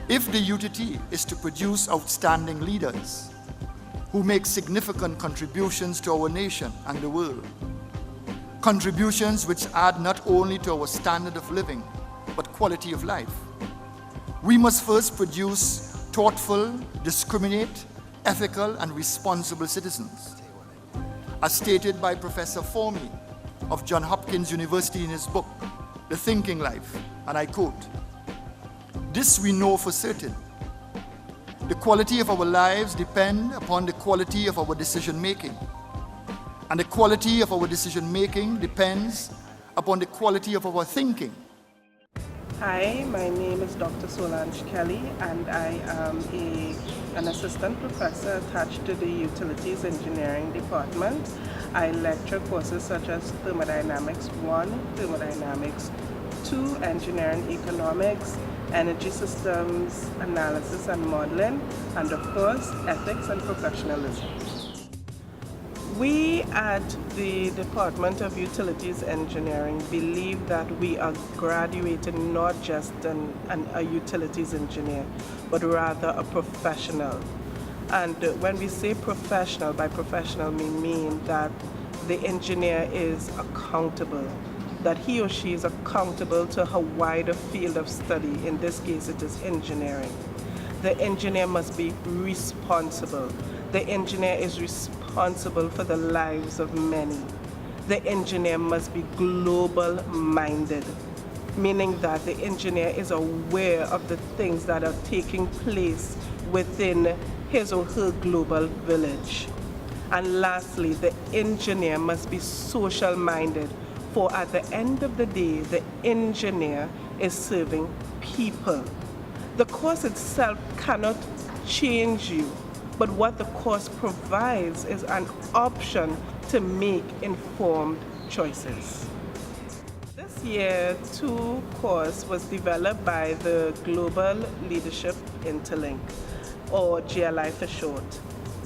If the UTT is to produce outstanding leaders who make significant contributions to our nation and the world, contributions which add not only to our standard of living, but quality of life, we must first produce thoughtful, discriminate, ethical, and responsible citizens. As stated by Professor Formey of Johns Hopkins University in his book, The Thinking Life, and I quote, "This we know for certain. The quality of our lives depend upon the quality of our decision-making, and the quality of our decision-making depends upon the quality of our thinking." Hi, my name is Dr. Solange Kelly, and I am an assistant professor attached to the Utilities Engineering Department. I lecture courses such as Thermodynamics 1, Thermodynamics 2, Engineering Economics, Energy Systems Analysis and Modeling, and of course, Ethics and Professionalism. We at the Department of Utilities Engineering believe that we are graduating not just a utilities engineer, but rather a professional. And when we say professional, by professional we mean that the engineer is accountable, that he or she is accountable to a wider field of study. In this case, it is engineering. The engineer must be responsible. The engineer is responsible for the lives of many. The engineer must be global-minded, meaning that the engineer is aware of the things that are taking place within his or her global village. And lastly, the engineer must be social-minded, for at the end of the day, the engineer is serving people. The course itself cannot change you, but what the course provides is an option to make informed choices. This year 2 course was developed by the Global Leadership Interlink, or GLI for short.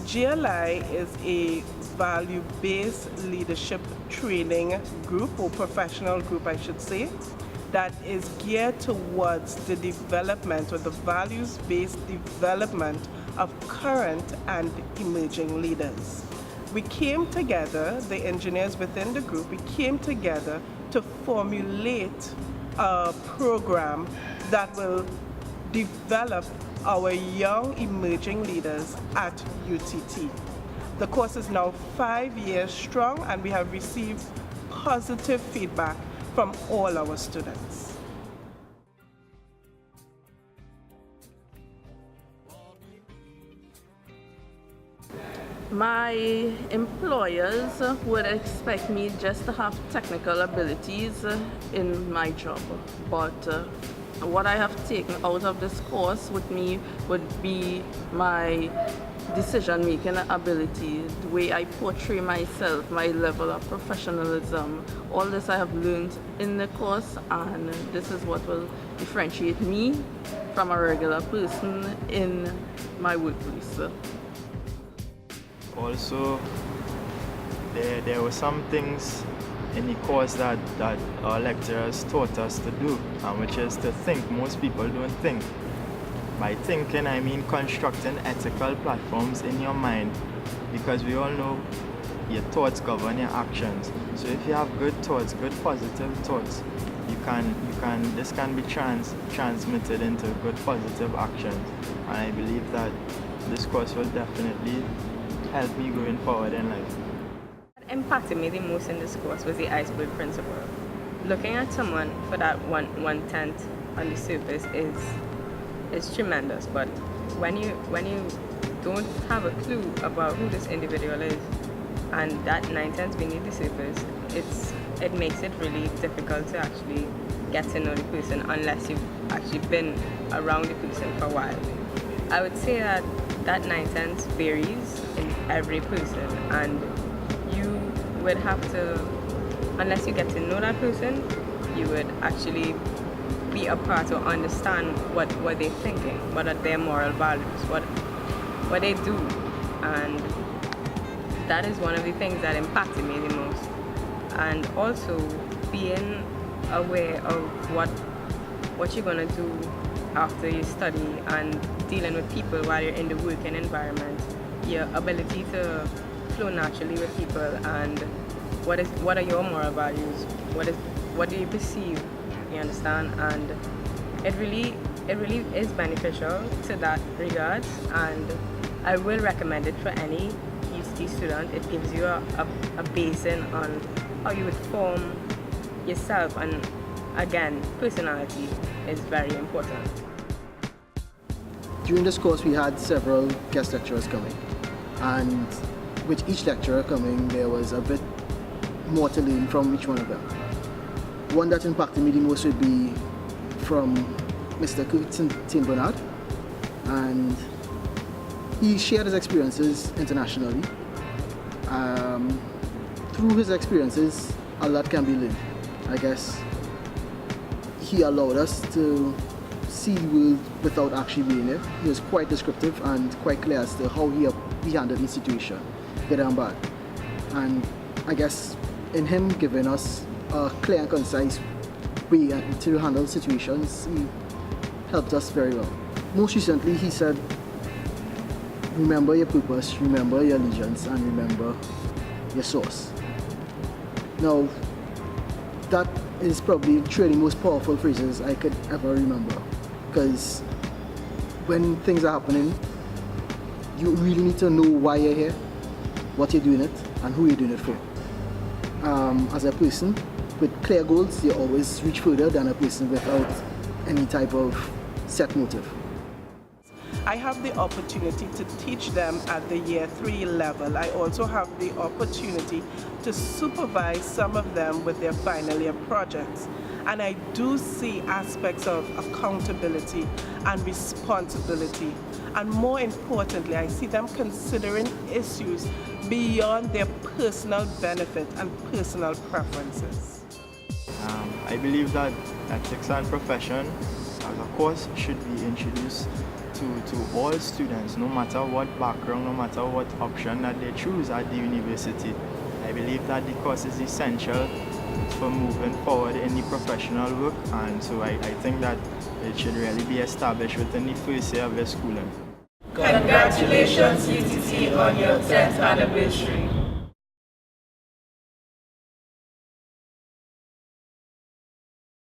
GLI is a value-based leadership training group, or professional group I should say, that is geared towards the development, or the values-based development of current and emerging leaders. We came together, the engineers within the group, we came together to formulate a program that will develop our young emerging leaders at UTT. The course is now 5 years strong, and we have received positive feedback from all our students. My employers would expect me just to have technical abilities in my job, but what I have taken out of this course with me would be my decision-making ability, the way I portray myself, my level of professionalism. All this I have learned in the course, and this is what will differentiate me from a regular person in my workplace. Also, there were some things in the course that our lecturers taught us to do, which is to think. Most people don't think. By thinking, I mean constructing ethical platforms in your mind, because we all know your thoughts govern your actions. So if you have good thoughts, good positive thoughts, this can be transmitted into good positive actions. And I believe that this course will definitely help me going forward in life. What impacted me the most in this course was the iceberg principle. Looking at someone for that one-tenth on the surface is tremendous, but when you don't have a clue about who this individual is, and that 9/10 beneath the surface, it makes it really difficult to actually get to know the person unless you've actually been around the person for a while. I would say that 9/10 varies in every person, and you would have to, unless you get to know that person, you would actually be a part or understand what they're thinking, what are their moral values, what they do. And that is one of the things that impacted me the most. And also being aware of what you're gonna do after you study and dealing with people while you're in the working environment, your ability to flow naturally with people, and what are your moral values, what do you perceive, you understand, and it really is beneficial to that regard, and I will recommend it for any UTT student. It gives you a basin on how you would form yourself, and again, personality is very important. During this course we had several guest lecturers coming, and with each lecturer coming there was a bit more to learn from each one of them. One that impacted me the most would be from Mr. Kurt St. Bernard, and he shared his experiences internationally. Through his experiences, a lot can be learned. I guess he allowed us to see the world without actually being there. He was quite descriptive and quite clear as to how he handled the situation, good and bad. And I guess in him giving us a clear and concise way to handle situations, he helped us very well. Most recently, he said, remember your purpose, remember your allegiance, and remember your source. Now, that is probably three of the most powerful phrases I could ever remember, because when things are happening, you really need to know why you're here, what you're doing it, and who you're doing it for. As a person with clear goals, you always reach further than a person without any type of set motive. I have the opportunity to teach them at the year 3 level. I also have the opportunity to supervise some of them with their final year projects. And I do see aspects of accountability and responsibility. And more importantly, I see them considering issues beyond their personal benefit and personal preferences. I believe that ethics and profession as a course should be introduced to all students, no matter what background, no matter what option that they choose at the university. I believe that the course is essential for moving forward in the professional work, and so I think that it should really be established within the first year of your schooling. Congratulations UTT on your 10th anniversary.